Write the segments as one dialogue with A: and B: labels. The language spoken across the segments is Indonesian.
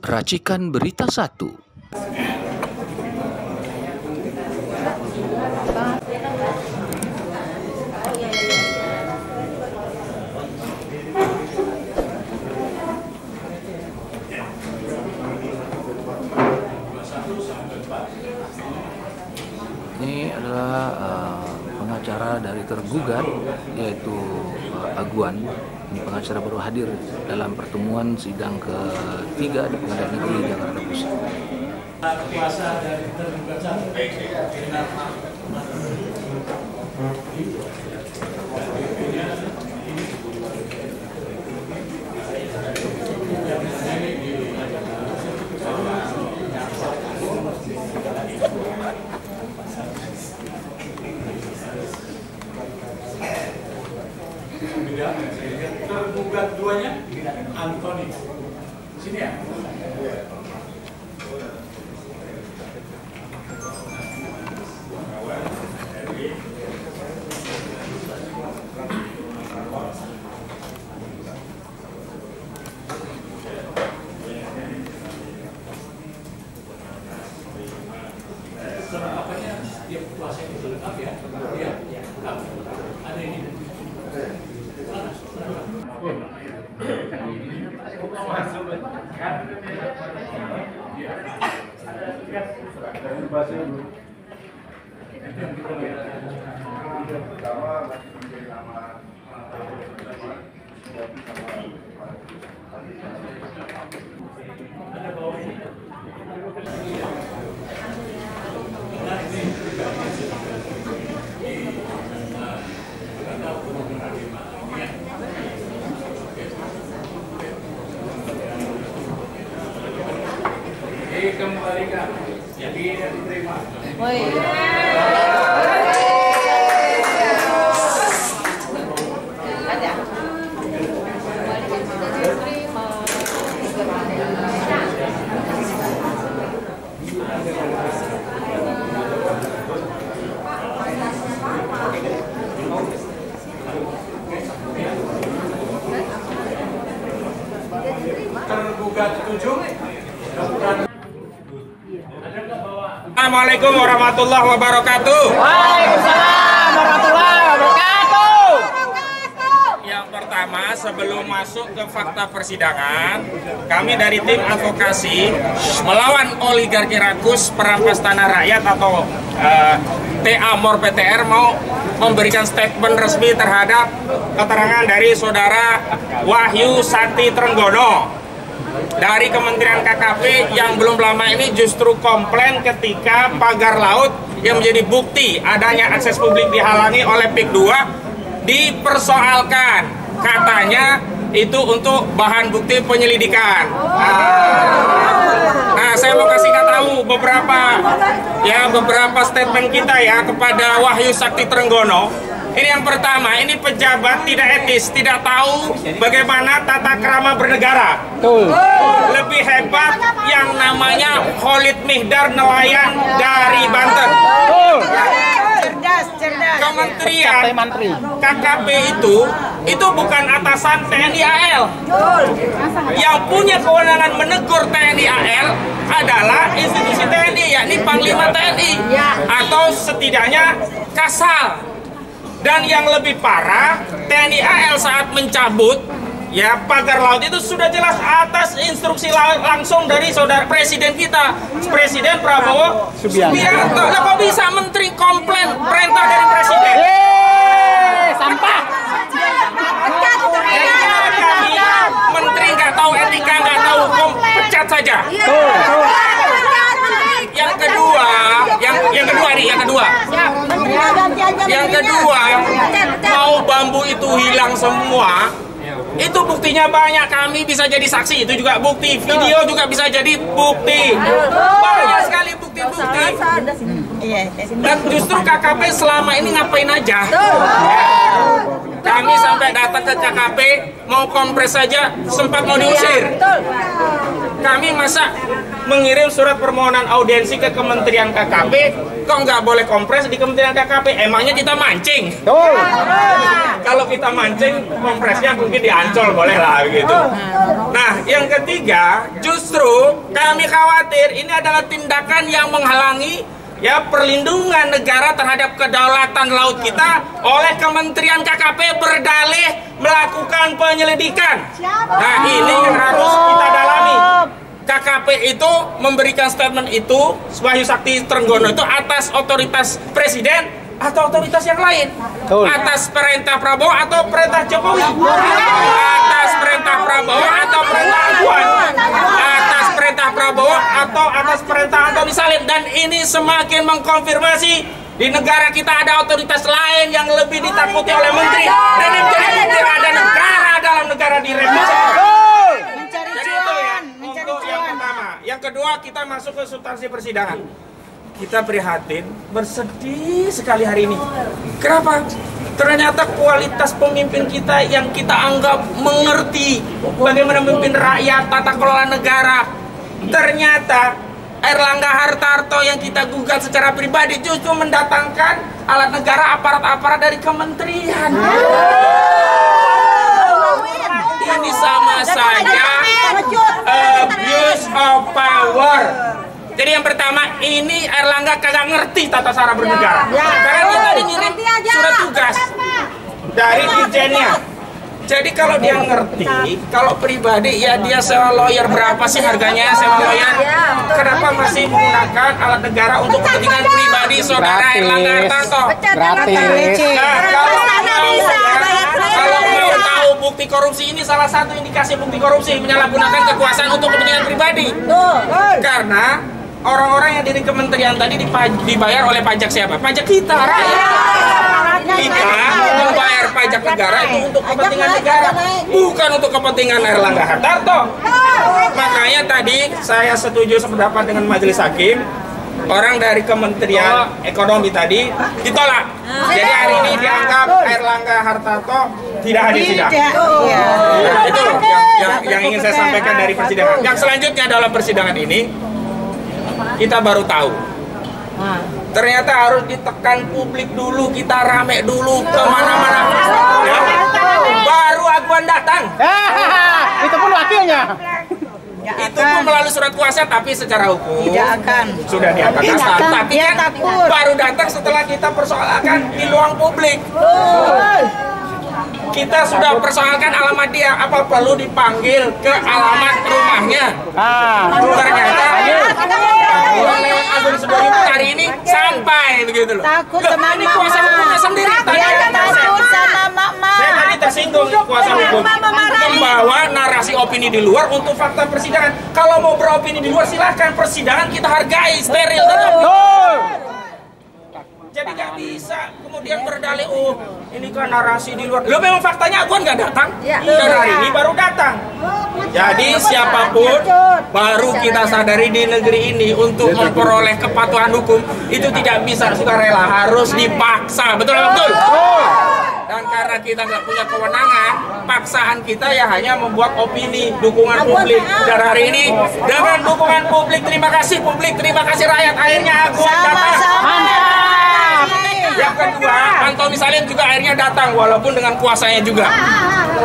A: Racikan Berita 1. Ini adalah pengacara dari tergugat, yaitu Aguan. Ini pengacara baru hadir dalam pertemuan sidang ketiga di Pengadilan Negeri Jakarta Pusat.
B: Kuasa dari tergugat tergugat duanya Antoni. Sini ya. Apanya dia kuasa itu lengkap ya? Iya, lengkap. Ada ini. Dikembalikan, jadi diterima. Tergugat 7.
C: Assalamualaikum warahmatullahi wabarakatuh.
D: Waalaikumsalam warahmatullahi wabarakatuh.
C: Yang pertama, sebelum masuk ke fakta persidangan, kami dari tim advokasi melawan oligarki rakus perampas tanah rakyat atau TA Mor PTR mau memberikan statement resmi terhadap keterangan dari saudara Wahyu Sakti Trenggono dari Kementerian KKP yang belum lama ini justru komplain ketika pagar laut yang menjadi bukti adanya akses publik dihalangi oleh PIK 2 dipersoalkan, katanya itu untuk bahan bukti penyelidikan. Nah, saya mau kasih tahu beberapa statement kita ya kepada Wahyu Sakti Trenggono. Ini yang pertama, ini pejabat tidak etis, tidak tahu bagaimana tata krama bernegara. Lebih hebat yang namanya Khalid Mihdar, nelayan dari Banten.
D: Cerdas.
C: Kementerian KKP itu bukan atasan TNI AL. Yang punya kewenangan menegur TNI AL adalah institusi TNI, yakni Panglima TNI atau setidaknya Kasal. Dan yang lebih parah, TNI AL saat mencabut pagar laut itu sudah jelas atas instruksi langsung dari saudara presiden kita, Presiden Prabowo Subianto. Lah kok bisa menteri komplain perintah dari presiden?
D: Sampah.
C: Menteri nggak tahu etika, nggak tahu hukum, pecat saja. Yang kedua, mau bambu itu hilang semua, itu buktinya banyak. Kami bisa jadi saksi, itu juga bukti. Video juga bisa jadi bukti. Banyak sekali bukti-bukti. Dan justru KKP selama ini ngapain aja? Kami sampai datang ke KKP mau kompres saja sempat mau diusir. Kami masa mengirim surat permohonan audiensi ke Kementerian KKP, kok nggak boleh kompres di Kementerian KKP? Emangnya kita mancing? Kalau kita mancing, kompresnya mungkin di Ancol boleh lah begitu. Nah, yang ketiga, justru kami khawatir ini adalah tindakan yang menghalangi perlindungan negara terhadap kedaulatan laut kita oleh Kementerian KKP berdalih melakukan penyelidikan. Nah, ini yang harus kita dalami. KKP itu memberikan statement itu, Wahyu Sakti Trenggono itu atas otoritas Presiden atau otoritas yang lain? Atas perintah Prabowo atau perintah Jokowi? Atas perintah Prabowo atau perintah Aguan? Atas perintah Prabowo atau atas perintah Antoni Salim? Dan ini semakin mengkonfirmasi di negara kita ada otoritas lain yang lebih ditakuti oleh menteri. Dan ini menjadi bukti ada negara dalam negara direvisi. Jadi itu ya, untuk yang pertama. Yang kedua, kita masuk ke substansi persidangan. Kita prihatin, bersedih sekali hari ini. Kenapa? Ternyata kualitas pemimpin kita yang kita anggap mengerti bagaimana memimpin rakyat, tata kelola negara, ternyata Airlangga Hartarto yang kita gugat secara pribadi justru mendatangkan alat negara, aparat-aparat dari kementerian. Ini sama saja abuse of power. Jadi yang pertama, ini Airlangga kagak ngerti tata cara bernegara. Karena dia tadi ngirim surat tugas dari dirjennya. Jadi kalau dia ngerti, kalau pribadi ya dia sewa lawyer, berapa sih harganya sewa lawyer? Kenapa masih menggunakan alat negara untuk kepentingan pribadi saudara Airlangga Hartarto?
D: Gratis.
C: Nah, kalau mau tahu bukti korupsi, ini salah satu indikasi bukti korupsi, menyalahgunakan kekuasaan untuk kepentingan pribadi. Karena orang-orang yang di kementerian tadi dibayar oleh pajak siapa? Pajak kita, rakyat. Kita membayar pajak negara itu untuk kepentingan negara, bukan untuk kepentingan Airlangga Hartarto. Makanya tadi saya setuju sependapat dengan majelis hakim. Orang dari Kementerian Ekonomi tadi ditolak. Jadi hari ini dianggap Airlangga Hartarto tidak hadir sidang. Itu yang ingin saya sampaikan dari persidangan. Yang selanjutnya dalam persidangan ini kita baru tahu ternyata harus ditekan publik dulu, kita rame dulu kemana-mana ya. Baru Aguan datang.
D: Itu pun wakilnya.
C: Itu pun melalui surat kuasa, tapi secara hukum
E: tidak akan
C: sudah diataskan. Tapi kan baru datang setelah kita persoalkan di ruang publik. Kita sudah persoalkan alamat dia, apa perlu dipanggil ke alamat rumahnya? Ternyata lewat Agung Sedayu hari ini sampai begitu loh.
E: Takut sama
C: ini kuasa hukumnya sendiri.
E: Takut sama mama.
C: Saya tadi tersinggung kuasa hukum membawa narasi opini di luar untuk fakta persidangan. Kalau mau beropini di luar silahkan, persidangan kita hargai, steril dan jadi nggak bisa kemudian berdalih, oh ini kan narasi di luar. Lo memang faktanya Aguan nggak datang, dan hari ini baru datang. Jadi siapapun baru kita sadari di negeri ini untuk memperoleh kepatuhan hukum itu tidak bisa sukarela, harus dipaksa, betul betul. Dan karena kita nggak punya kewenangan, paksaan kita ya hanya membuat opini, dukungan publik. Dan hari ini dengan dukungan publik, terima kasih rakyat, akhirnya Aguan datang. Yang kedua, Antoni Salim juga akhirnya datang walaupun dengan kuasanya juga.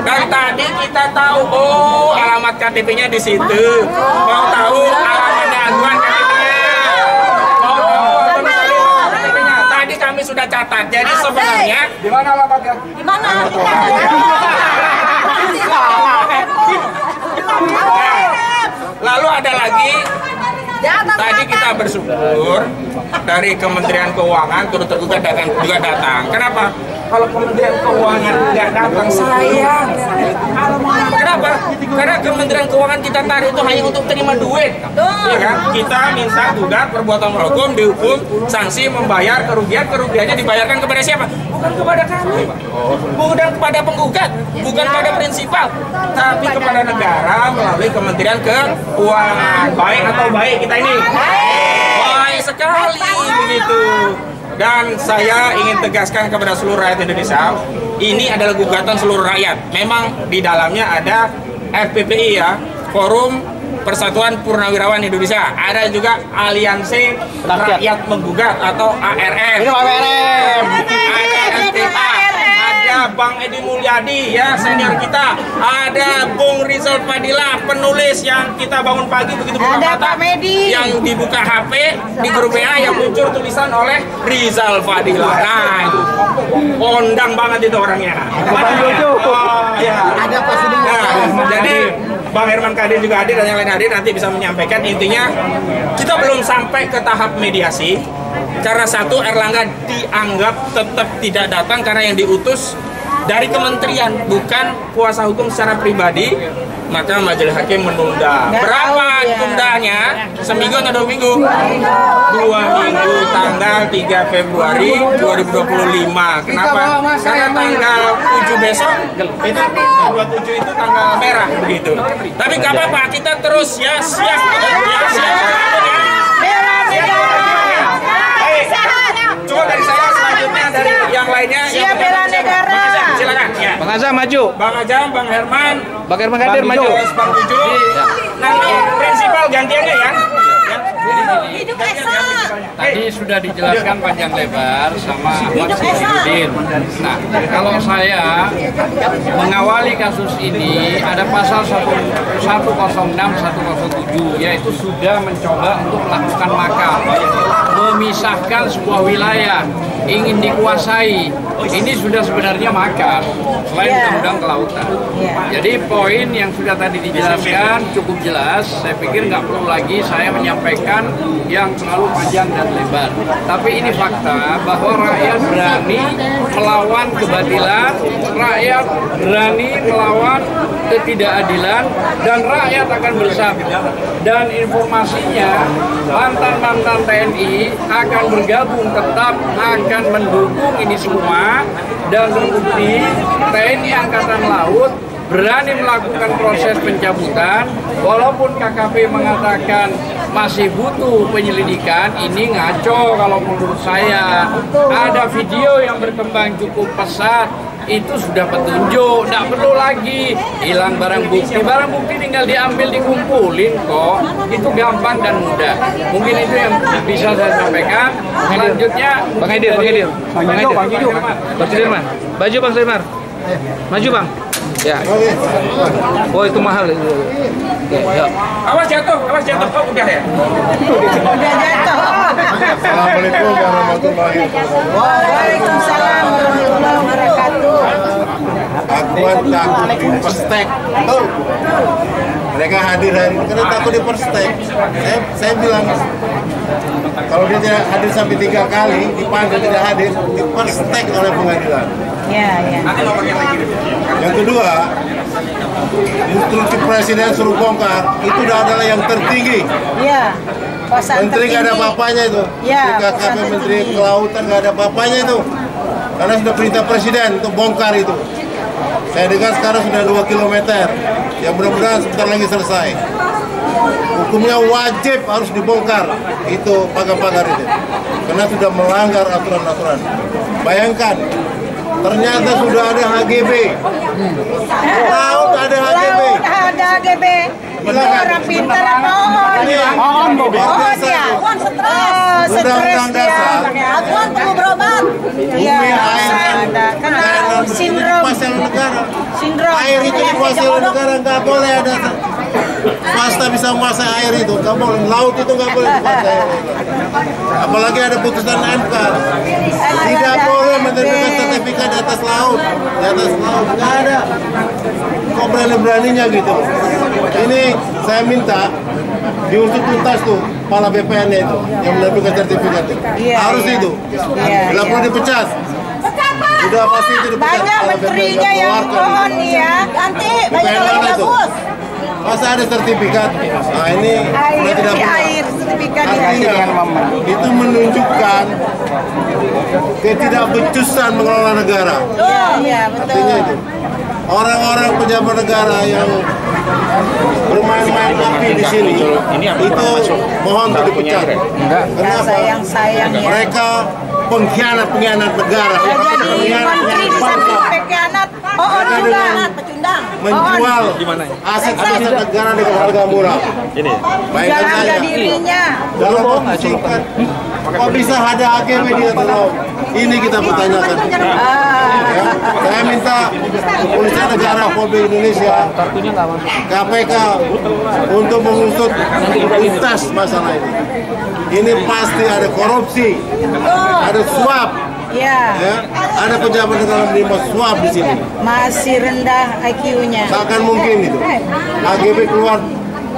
C: Dan tadi kita tahu, oh alamat KTP-nya di situ. Mau tahu alamatnya Aguan KTP-nya? Mau tahu Antoni Salim KTP-nya? Tadi kami sudah catat. Jadi sebenarnya di mana alamatnya? Di mana? Lalu ada lagi. Tadi kita bersyukur dari Kementerian Keuangan turut tergugat juga datang. Kenapa? Kalau Kementerian Keuangan tidak datang, sayang. Kenapa? Karena Kementerian Keuangan kita tarik itu hanya untuk terima duit, ya kan? Kita minta gugat perbuatan hukum, dihukum, sanksi, membayar kerugiannya dibayarkan kepada siapa? Bukan kepada kami, bukan kepada penggugat, bukan pada prinsipal, tapi kepada negara melalui Kementerian Keuangan. Baik atau baik kita ini? Baik sekali begitu. Dan saya ingin tegaskan kepada seluruh rakyat Indonesia, ini adalah gugatan seluruh rakyat. Memang di dalamnya ada FPPI ya, Forum Persatuan Purnawirawan Indonesia, ada juga Aliansi Rakyat Menggugat atau ARM.
D: Ini ARM.
C: Ada LTA, ada Bang Edi Mulyadi ya senior kita, ada Bung Rizal Fadila penulis yang kita bangun pagi begitu buka
E: Ada
C: mata,
E: Pak Medi.
C: yang dibuka HP di grup WA yang muncul tulisan oleh Rizal Fadila. Nah itu kondang banget itu orangnya. Oh, ya.
E: Ada presiden.
C: Nah, jadi Bang Herman Kadir juga hadir dan yang lain hadir, nanti bisa menyampaikan. Intinya kita belum sampai ke tahap mediasi karena satu, Erlangga dianggap tetap tidak datang karena yang diutus dari kementerian bukan kuasa hukum secara pribadi, maka majelis hakim menunda. Berapa tundanya? Seminggu atau 2 minggu? 2 minggu, tanggal 3 Februari 2025. Kenapa? Karena tanggal 7 besok itu 27 itu tanggal merah begitu. Tapi nggak apa-apa, kita terus ya siap. Coba dari saya, selanjutnya dari yang lainnya.
E: Siap bela negara.
C: Silakan. Ya.
D: Bang Azam maju.
C: Bang Ajam, Bang Herman,
D: Bang Herman Kadir maju.
C: Bang Tuju. Nanti prinsipal gantiannya ya.
E: Hidup Esa.
F: Tadi sudah dijelaskan panjang lebar sama Ahmad Syaifuddin. Nah, kalau saya mengawali kasus ini ada pasal 106, 107, yaitu sudah mencoba untuk melakukan makar, memisahkan sebuah wilayah, ingin dikuasai. Ini sudah sebenarnya makar, selain undang-undang kelautan. Jadi poin yang sudah tadi dijelaskan cukup jelas. Saya pikir nggak perlu lagi saya menyampaikan yang terlalu panjang dan lebar. Tapi ini fakta bahwa rakyat berani melawan kebatilan, rakyat berani melawan ketidakadilan, dan rakyat akan bersatu. Dan informasinya mantan-mantan TNI akan bergabung, tetap akan mendukung ini semua, dan terbukti TNI Angkatan Laut berani melakukan proses pencabutan. Walaupun KKP mengatakan masih butuh penyelidikan, ini ngaco kalau menurut saya. Ada video yang berkembang cukup pesat, itu sudah petunjuk, tidak perlu lagi hilang barang bukti. Barang bukti tinggal diambil, dikumpulin kok, itu gampang dan mudah. Mungkin itu yang bisa saya sampaikan. Selanjutnya
D: Bang Edir. Bang Sudirman. Baju Bang Sudirman. Maju Bang. Ya. Oh itu mahal itu. Ya.
C: Awas jatuh. Oh udah ya.
E: Udah jatuh.
G: Assalamualaikum warahmatullahi wabarakatuh.
E: Waalaikumsalam warahmatullahi wabarakatuh.
G: Akuan takut diperstek. Mereka hadir hari ini karena takut diperstek. Saya bilang kalau dia tidak hadir sampai 3 kali dipanggil tidak hadir, diperstek oleh pengadilan.
E: Ya.
G: Yang kedua, instruksi presiden suruh bongkar itu adalah yang tertinggi.
E: Iya.
G: Menteri nggak ada apa-apanya itu.
E: Ya,
G: KKP Menteri Kelautan nggak ada apa-apanya itu. Karena sudah perintah presiden untuk bongkar itu. Saya dengar sekarang sudah 2 km. Ya mudah-mudahan sebentar lagi selesai. Hukumnya wajib harus dibongkar itu pagar-pagar itu. Karena sudah melanggar aturan-aturan. Bayangkan, ternyata sudah ada HGB. Laut ada HGB.
E: Ada HGB. Ini orang pintar apa
G: Ohon
E: dia. Stres
G: Undang-undang
E: dia.
G: dasar.
E: Akuan perlu berobat. Iya. Ada. Kena sindrom.
G: Pasal negara.
E: Sindrom.
G: Air itu dikuasai oleh negara, nggak boleh ada swasta bisa menguasai air itu, nggak boleh. Laut itu nggak boleh dikuasai. Apalagi ada putusan MK, tidak boleh menerbitkan sertifikat di atas laut, nggak ada. Kok berani-beraninya gitu? Ini saya minta diusut tuntas tuh kepala BPN itu yang menerbitkan sertifikat itu. Harus itu. Tidak perlu dipecat. Sudah pasti itu dipecat.
E: Banyak menterinya yang mohon ya. Nanti banyak yang bagus.
G: Masa ada sertifikat? Nah ini sudah tidak benar.
E: Air sertifikat
G: Artinya itu menunjukkan ketidakbecusan mengelola negara.
E: Iya, betul.
G: Artinya itu orang-orang pejabat negara yang bermain-main api di sini itu mohon untuk dipecat. Kenapa?
E: Sayang ya.
G: Mereka pengkhianat negara.
E: Jadi menteri di samping pengkhianat, juga
G: menjual aset-aset negara dengan harga murah.
H: Ini.
G: Bayangkan saja.
E: dirinya.
G: Kalau membuktikan, kok bisa ada AGB di atas laut? Ini kita pertanyakan. Ya, saya minta Kepolisian Negara Republik Indonesia, KPK untuk mengusut tuntas masalah ini. Ini pasti ada korupsi, ada suap.
E: Ya,
G: ada pejabat negara menerima suap di sini.
E: masih rendah IQ-nya.
G: Takkan mungkin itu. AGB keluar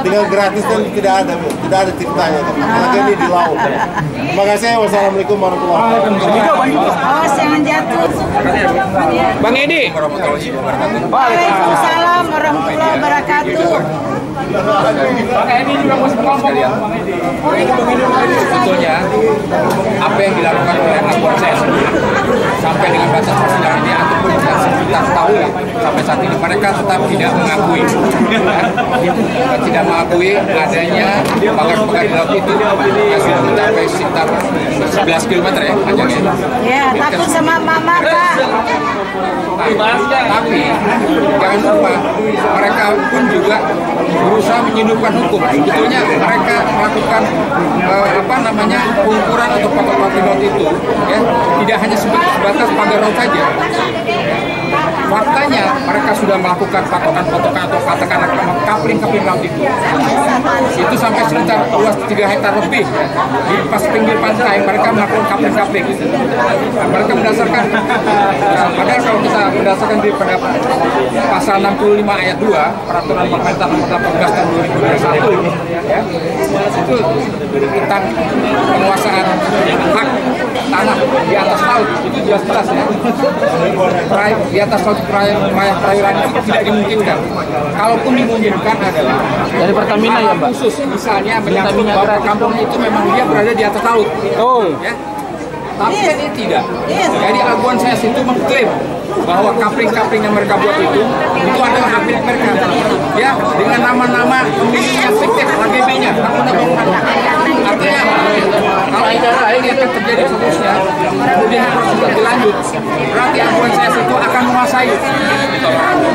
G: dengan gratis dan tidak ada ceritanya. Apalagi ini di laut. Terima kasih. Wassalamualaikum warahmatullahi wabarakatuh.
E: Awas jangan jatuh.
D: Bang Edi.
E: Waalaikumsalam warahmatullahi wabarakatuh.
F: Sebetulnya apa yang dilakukan oleh anak saya sendiri sampai dengan batas persidangan ini ataupun kita tahu sampai saat ini mereka tetap tidak mengakui adanya pagar-pagar di laut itu yang sudah mencapai sekitar 11 km ya panjangnya.
E: Ya, takut sama mama, Pak.
F: Tapi jangan lupa mereka pun juga berusaha menyeludupkan hukum. Sebetulnya mereka melakukan pengukuran atau pagar laut itu ya tidak hanya sebatas pagar laut saja. Faktanya mereka sudah melakukan patokan-patokan atau katakanlah kapling laut itu sampai sekitar luas 3 hektar lebih ya. Di pas pinggir pantai mereka melakukan kapling itu. Nah, mereka berdasarkan padahal kalau kita berdasarkan pada pasal 65 ayat 2 peraturan pemerintah nomor 18 tahun 2021 ya itu tentang penguasaan hak tanah di atas laut itu jelas-jelas ya. Di atas laut perairan itu tidak dimungkinkan. Kalaupun dimungkinkan adalah
D: Dari Pertamina ya, Mbak?
F: khusus misalnya menyangkut bahwa kampung itu memang dia berada di atas laut.
D: Oh.
F: Ya. Tapi kan ini tidak. Jadi Aguan Ses itu mengklaim bahwa kapling-kapling yang mereka buat itu adalah hak milik mereka. Ya, dengan nama-nama pemiliknya fiktif, AGB-nya. Artinya kalau ini akan terjadi seterusnya, kemudian harus juga dilanjut. Berarti Aguan Ses itu akan menguasai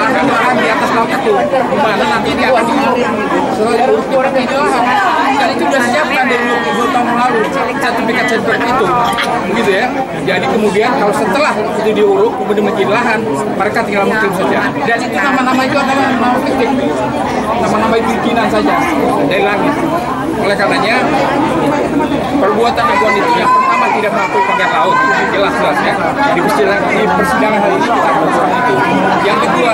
F: lahan-lahan di atas laut itu, di mana nanti dia akan diuruk itu lahan. Dan itu sudah siapkan dari 20 tahun lalu sertifikat itu, gitu ya. Jadi kemudian kalau setelah itu diuruk kemudian menjadi lahan, mereka tinggal mengklaim saja. Dan itu nama-nama itu adalah nama fiktif, nama-nama bikinan saja dari langit. Oleh karenanya perbuatan Aguan itu yang pertama tidak mengakui pagar laut, jelas-jelas ya. Di persidangan hari ini kita akan itu. Yang kedua,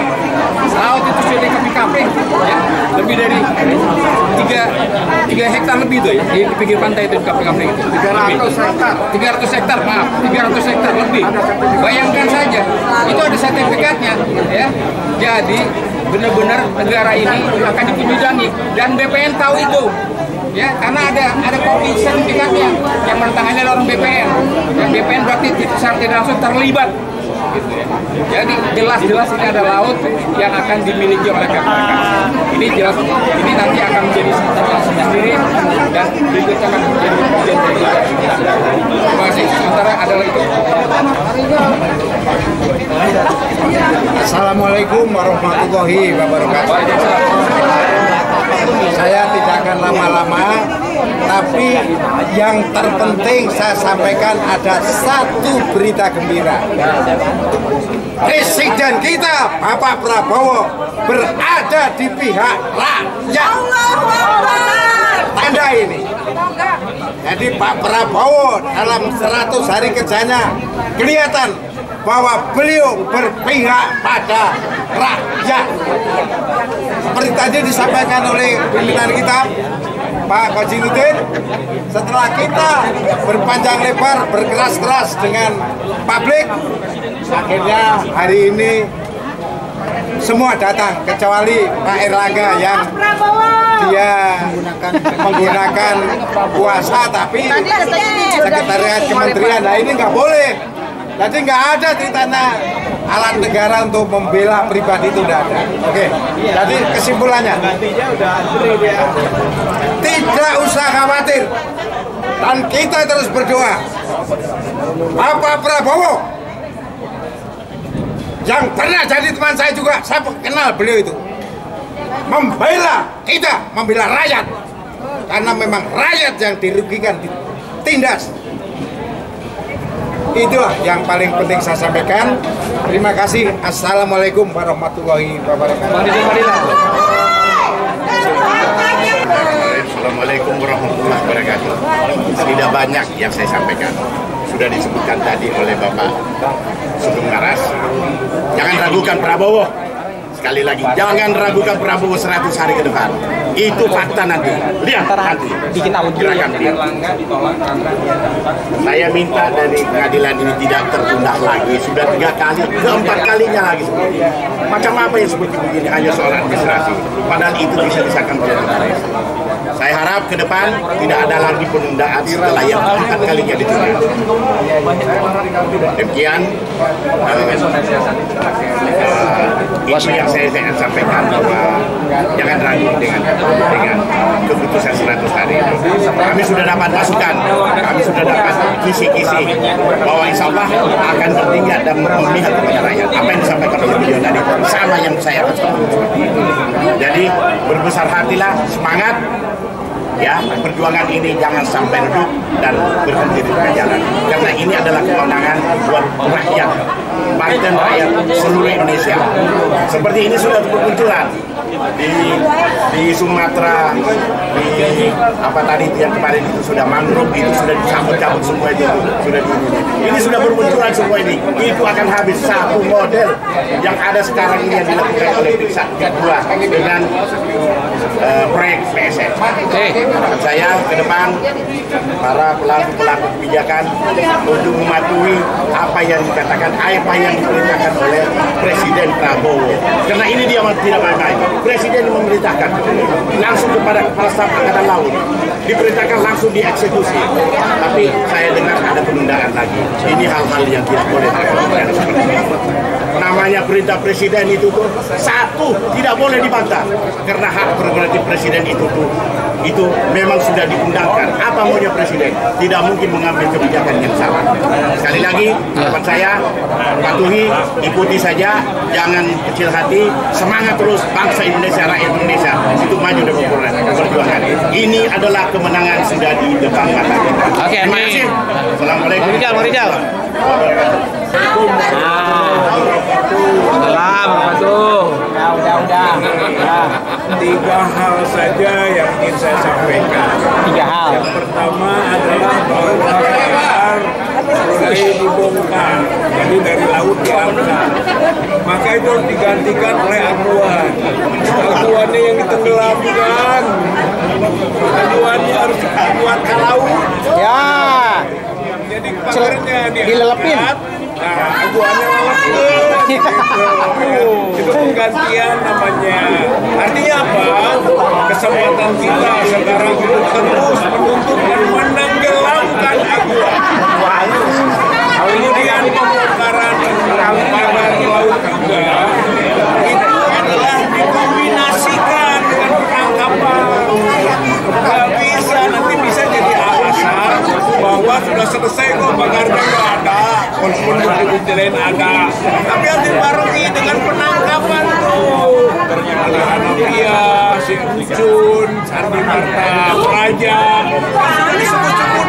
F: laut itu sudah dikapling-kapling, ya, lebih dari 3 hektar lebih itu ya di pinggir pantai itu dikapling-kapling itu. 300 hektar, maaf, 300 hektar lebih. Bayangkan saja, itu ada sertifikatnya, ya. Jadi benar-benar negara ini akan dipinjami dan BPN tahu itu. Ya, karena ada kopi sertifikatnya yang menandatangani orang BPN. Dan BPN berarti secara tidak langsung terlibat. Gitu ya. Jadi jelas-jelas ini ada laut yang akan dimiliki oleh mereka. Ini jelas, ini nanti akan menjadi sendiri dan berikutnya akan menjadi bagian dari. Terima kasih. Sementara adalah itu.
I: Assalamualaikum warahmatullahi wabarakatuh. Saya tidak akan lama-lama, tapi yang terpenting saya sampaikan ada satu berita gembira. Presiden kita, Bapak Prabowo, berada di pihak rakyat. Tanda ini. Jadi Pak Prabowo dalam 100 hari kerjanya kelihatan bahwa beliau berpihak pada rakyat. Seperti tadi disampaikan oleh pimpinan kita, Pak Kojinuddin, setelah kita berpanjang lebar, berkeras-keras dengan publik, akhirnya hari ini semua datang kecuali Pak Erlangga yang dia menggunakan kuasa tapi sekretariat kementerian. Nah ini nggak boleh. Jadi nggak ada ceritanya alat negara untuk membela pribadi itu tidak ada. Oke. Jadi kesimpulannya tidak usah khawatir dan kita terus berdoa. Bapak Prabowo yang pernah jadi teman saya juga, saya kenal beliau itu. Membela kita, membela rakyat. Karena memang rakyat yang dirugikan, ditindas. Itulah yang paling penting saya sampaikan. Terima kasih. Assalamualaikum warahmatullahi wabarakatuh.
H: Assalamualaikum warahmatullahi wabarakatuh. Tidak banyak yang saya sampaikan. Sudah disebutkan tadi oleh Bapak Sugeng Maras. Jangan ragukan Prabowo. Sekali lagi, jangan ragukan Prabowo 100 hari ke depan. Itu fakta nanti. Lihat nanti. Gerakan dia. Saya minta dari pengadilan ini tidak tertunda lagi. Sudah 3 kali, keempat kalinya lagi. Macam apa yang seperti begini hanya soal administrasi. Padahal itu bisa disahkan oleh negara. Saya harap ke depan tidak ada lagi penundaan setelah yang keempat kalinya ditunda. Demikian. Itu yang saya sampaikan, bahwa jangan ragu dengan keputusan 100 hari. Kami sudah dapat masukan, kami sudah dapat kisi-kisi bahwa insya Allah akan bertingkat dan memihak kepada rakyat. Apa yang disampaikan oleh beliau tadi sama yang saya rasakan. Jadi berbesar hatilah, semangat. Ya, perjuangan ini jangan sampai redup dan berhenti di tengah jalan. Karena ini adalah kemenangan buat rakyat, Banten, rakyat seluruh Indonesia. Seperti ini sudah bermunculan di Sumatera, di apa tadi yang kemarin itu sudah mangrove, itu sudah dicabut-cabut semua itu sudah ini sudah bermunculan semua ini. Itu akan habis satu model yang ada sekarang ini yang dilakukan oleh Desa kedua dengan proyek PSN. Saya ke depan para pelaku-pelaku kebijakan untuk mematuhi apa yang dikatakan, apa yang diperintahkan oleh Presiden Prabowo. Karena ini dia tidak main-main. Presiden memerintahkan langsung kepada Kepala Staf Angkatan Laut, diperintahkan langsung dieksekusi. Tapi saya dengar ada penundaan lagi. Ini hal-hal yang tidak boleh dilakukan seperti ini. Namanya perintah Presiden itu tuh satu tidak boleh dibantah, karena hak prerogatif Presiden itu memang sudah diundangkan. Apa maunya Presiden? Tidak mungkin mengambil kebijakan yang salah. Sekali lagi, harapan saya patuhi, ikuti saja, jangan kecil hati, semangat terus bangsa Indonesia, rakyat Indonesia itu maju dan berjuangan. Ini adalah kemenangan sudah di depan mata kita. Terima kasih. Assalamualaikum.
J: Udah. 3 hal saja yang ingin saya sampaikan.
D: 3 hal.
J: Yang pertama adalah bahwa DPR mulai dibongkar, jadi dari laut diangkat. Maka itu digantikan oleh aguan. Aguannya yang ditenggelamkan. Aguannya harus dibuat ke laut.
D: Ya.
J: Jadi pagarnya
D: dilelepin.
J: Nah, aguannya lelepin. Itu penggantian namanya. Artinya apa? Kesempatan kita sekarang itu terus menuntut dan menenggelamkan aguan. Kemudian pembongkaran pagar laut juga itu adalah dikombinasikan dengan penangkapan. Nggak bisa, nanti bisa jadi alasan bahwa sudah selesai kok pagarnya nggak ada, walaupun bukti lain ada. Tapi harus dibarengi dengan penangkapan tuh. Ternyata Anapia, si Ucun, Sandi Marta, Raja, sudah disebut-sebut.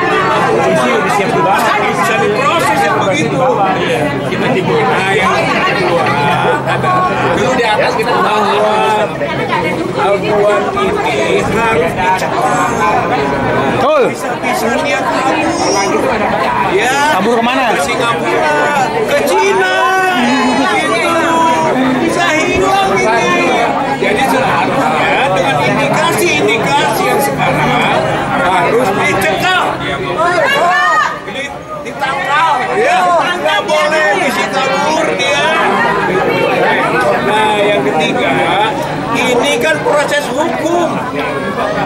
J: Bisa diproses yang begitu. Nah, yang kedua, dulu di atas kita bahwa aguan ini harus dicegah. Bisa dia kabur. Ya,
D: kabur kemana?
J: Ke Singapura, ke Cina, gitu. Bisa hilang ini. Jadi seharusnya dengan indikasi yang sekarang harus dicegah. Ditangkal, ya, nggak boleh bisa kabur dia. Nah, yang ketiga, ini kan proses hukum.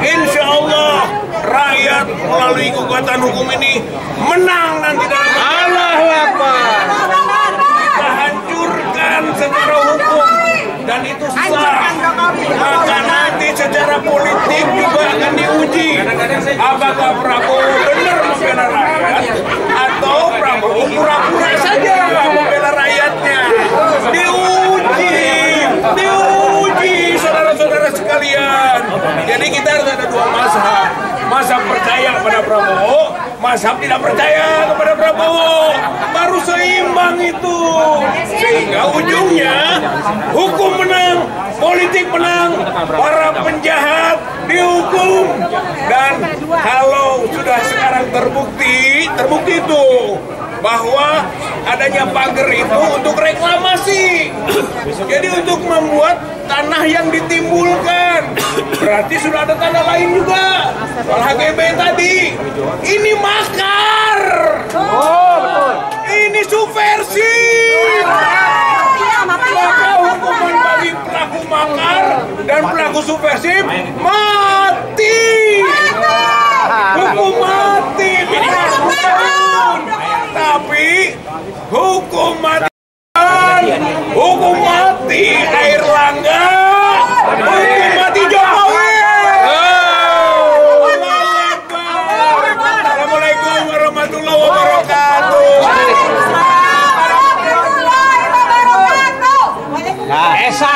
J: Insya Allah rakyat melalui gugatan hukum ini menang nanti dalam Allahu Akbar. Kita hancurkan secara hukum dan itu sah. Maka nanti secara politik juga akan diuji apakah Prabowo benar membela rakyat atau Prabowo pura-pura saja membela rakyatnya. pada Prabowo, mazhab tidak percaya kepada Prabowo. Baru seimbang itu. Sehingga ujungnya hukum menang, politik menang, para penjahat dihukum. Dan kalau sudah sekarang terbukti itu bahwa adanya pagar itu untuk reklamasi. Jadi untuk membuat tanah yang ditimbulkan. Berarti sudah ada tanah lain juga. Soal HGB tadi. Ini makar. Oh, betul. Ini subversi. Maka hukuman bagi pelaku makar dan pelaku subversif mati. Hukum mati minimal 10 tahun. Tapi hukum mati Airlangga, hukum mati Jokowi. Assalamualaikum warahmatullahi wabarakatuh.
F: Nah, Esa.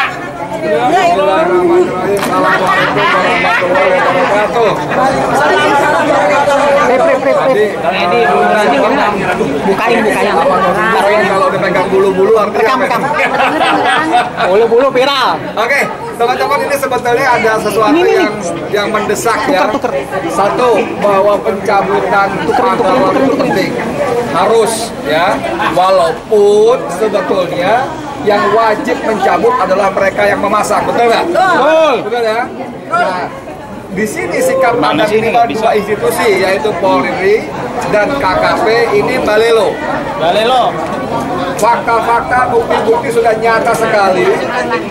E: Bukain.
I: Kalau dipegang bulu-bulu artinya bulu-bulu viral. Oke, teman-teman, ini sebetulnya ada sesuatu yang mendesak ya. Satu, bahwa pencabutan agama itu penting. Harus ya, walaupun sebetulnya yang wajib mencabut adalah mereka yang memasang, betul nggak? Betul ya. Nah, di sini sikap ada dua institusi, yaitu Polri dan KKP ini balelo. Fakta-fakta, bukti-bukti sudah nyata sekali,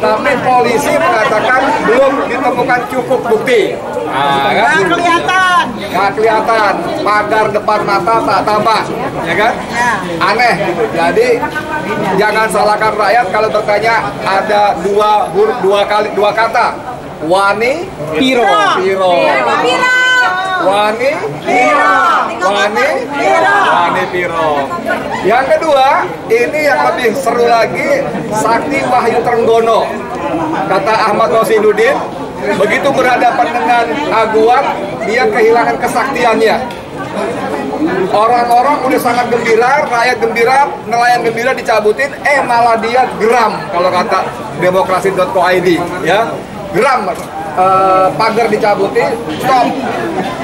I: tapi polisi mengatakan belum ditemukan cukup bukti. Nggak kelihatan, pagar depan mata tak tampak, ya kan? Aneh gitu. Jadi jangan salahkan rakyat kalau bertanya ada dua kata, wani piro. Wani piro. Yang kedua, ini yang lebih seru lagi, Sakti Wahyu Trenggono. Kata Ahmad Rosiduddin, begitu berhadapan dengan Aguan, dia kehilangan kesaktiannya. Orang-orang udah sangat gembira, rakyat gembira, nelayan gembira dicabutin, malah dia geram kalau kata demokrasi.co.id, ya. Geram, pagar dicabutin, stop.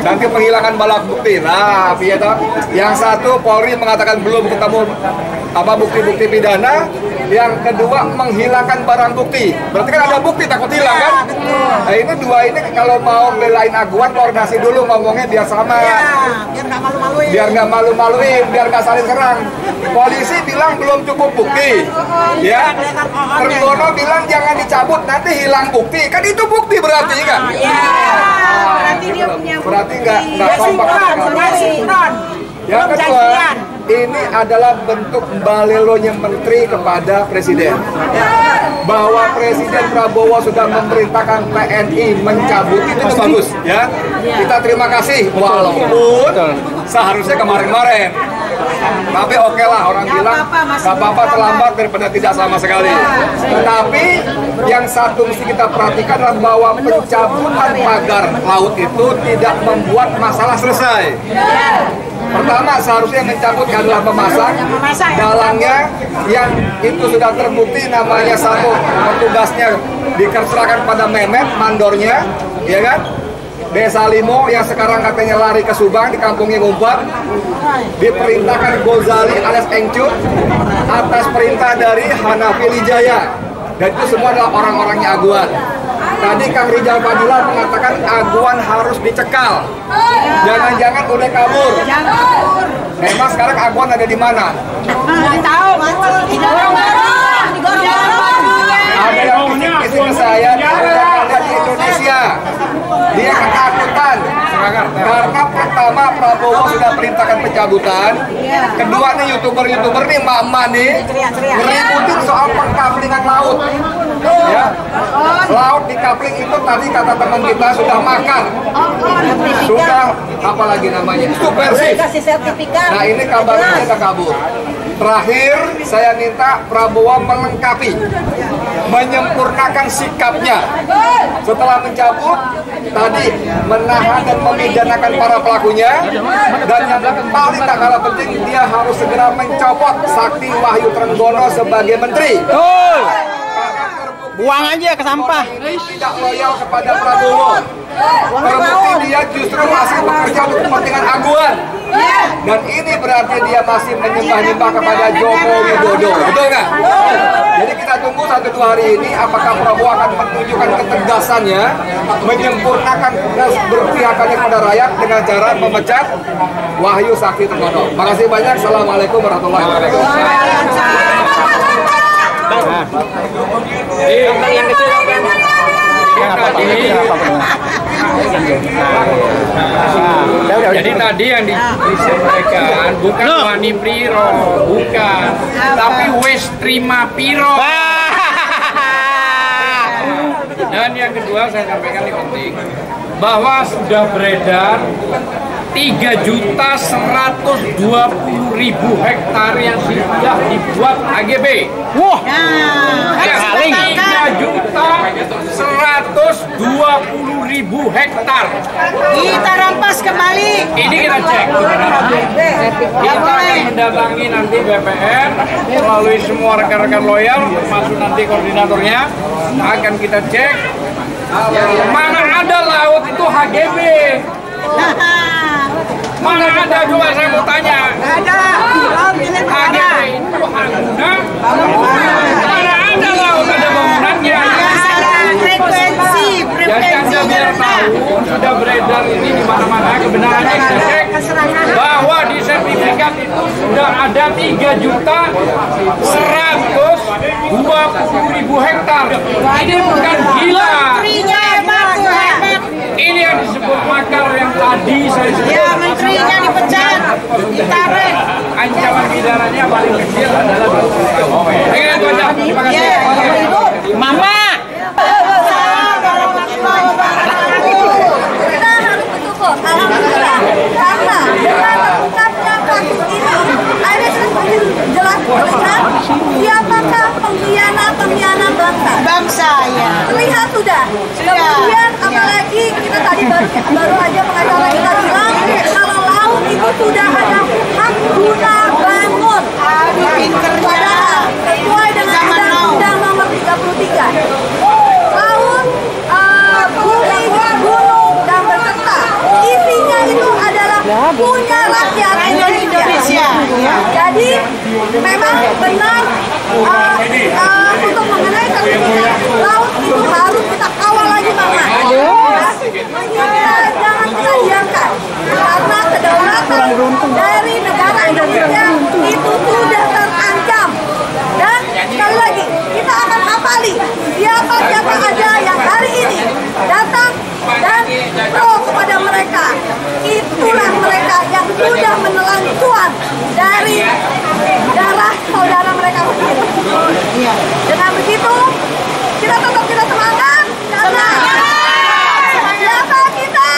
I: Nanti penghilangan balak bukti. Nah, yang satu Polri mengatakan belum ketemu bukti-bukti pidana. Yang kedua menghilangkan barang bukti. Berarti kan ada bukti takut hilang kan? Nah, ini dua ini kalau mau belain Aguan koordinasi dulu ngomongnya biar sama. Biar nggak malu-maluin, biar nggak saling serang. Polisi bilang belum cukup bukti. Ya. Trenggono bilang jangan dicabut nanti hilang bukti. Kan itu bukti berarti kan? Berarti nggak kompak. Yang kedua, ini adalah bentuk balelonya menteri kepada presiden. Bahwa Presiden Prabowo sudah memerintahkan TNI mencabut itu bagus, ya. Kita terima kasih, walaupun seharusnya kemarin-kemarin. Tapi oke lah, orang bilang gak apa-apa terlambat daripada tidak sama sekali. Tetapi yang satu mesti kita perhatikan adalah bahwa pencabutan pagar laut itu tidak membuat masalah selesai. Pertama, seharusnya mencabut adalah memasang dalangnya yang itu sudah terbukti namanya satu petugasnya diserahkan pada Mehmet, mandornya, ya kan? Desa Limo yang sekarang katanya lari ke Subang di kampungnya Ngumpat, diperintahkan Gozali alias Engcut atas perintah dari Hanafi Lijaya, dan itu semua adalah orang-orangnya Aguan. Tadi Kang Rijal Fadila mengatakan Aguan harus dicekal. Jangan-jangan udah kabur. Memang sekarang Aguan ada di mana? Ada yang kisi ke saya, ada di Indonesia. Dia ketakutan karena pertama Prabowo sudah perintahkan pencabutan, kedua nih youtuber nih emak-emak nih ngeributin soal pengkaplingan laut. Ya, laut di kapling itu tadi kata teman kita sudah makar, sudah apalagi namanya subversif. Nah ini kabarnya kita kabur. Terakhir, saya minta Prabowo melengkapi, menyempurnakan sikapnya. Setelah mencabut, tadi menahan dan memidanakan para pelakunya, dan yang paling tak kalah penting, dia harus segera mencopot Sakti Wahyu Trenggono sebagai menteri.
E: Buang aja ke sampah.
I: Tidak loyal kepada Prabowo. Terbukti dia justru masih bekerja untuk kepentingan Aguan. Dan ini berarti dia masih menyembah-nyembah kepada Joko Widodo. Betul nggak? Jadi kita tunggu 1-2 hari ini apakah Prabowo akan menunjukkan ketegasannya, menyempurnakan berpihakannya kepada rakyat dengan cara memecat Wahyu Sakti Trenggono. Makasih banyak. Assalamualaikum warahmatullahi wabarakatuh.
F: Jadi tadi yang disampaikan bukan Wani Priro, bukan, tapi wes terima Piro. Dan yang kedua saya sampaikan ini penting, bahwa sudah beredar 3.120.000 hektar yang sudah dibuat HGB.
E: Wah,
F: 3.120.000 hektar.
E: kita rampas kembali.
F: Ini kita cek. Kita akan mendatangi nanti BPN melalui semua rekan-rekan loyal, termasuk nanti koordinatornya, akan kita cek mana ada laut itu HGB. Mana ada, coba saya mau tanya.
E: Ada.
F: HGB itu Aguna. Mana ada laut ada bangunannya.
E: Frekuensi.
F: Jadi Anda biar tahu, sudah beredar ini di mana-mana, kebenarannya kita cek bahwa di sertifikat itu sudah ada 3.120.000 hektar. Ini bukan gila. Ini yang disebut makar yang tadi saya sebut.
E: Ya, menterinya dipecat, ditarik.
F: Ancaman pidananya paling kecil adalah 20 tahun. Terima kasih.
E: Mama.
K: Kita harus bersyukur, alhamdulillah, karena dengan terungkapnya kasus ini, ada semakin jelas terlihat siapakah pengkhianat bangsa. Ya. Terlihat sudah. Kemudian apalagi kita tadi baru aja pengacara kita bilang kalau laut itu sudah ada hak guna bangun. Padahal sesuai dengan Undang-Undang Nomor 33. Laut, bumi, gunung, dan beserta isinya itu adalah punya rakyat Indonesia. Jadi memang benar untuk mengenai sertifikat laut itu harus kita kawal lagi, Mama. Jangan kita diamkan karena kedaulatan dari negara Indonesia itu sudah terancam. Dan sekali lagi kita akan hafali siapa aja yang hari ini datang dan pro kepada mereka. Itulah mereka yang sudah menelan cuan dari darah saudara mereka sendiri. Dengan begitu kita tetap semangat karena siapa kita.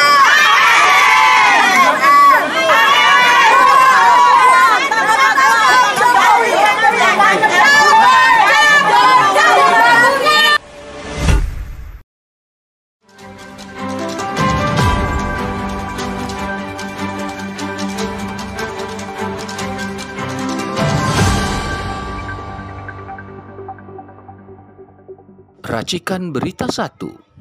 A: Racikan Berita 1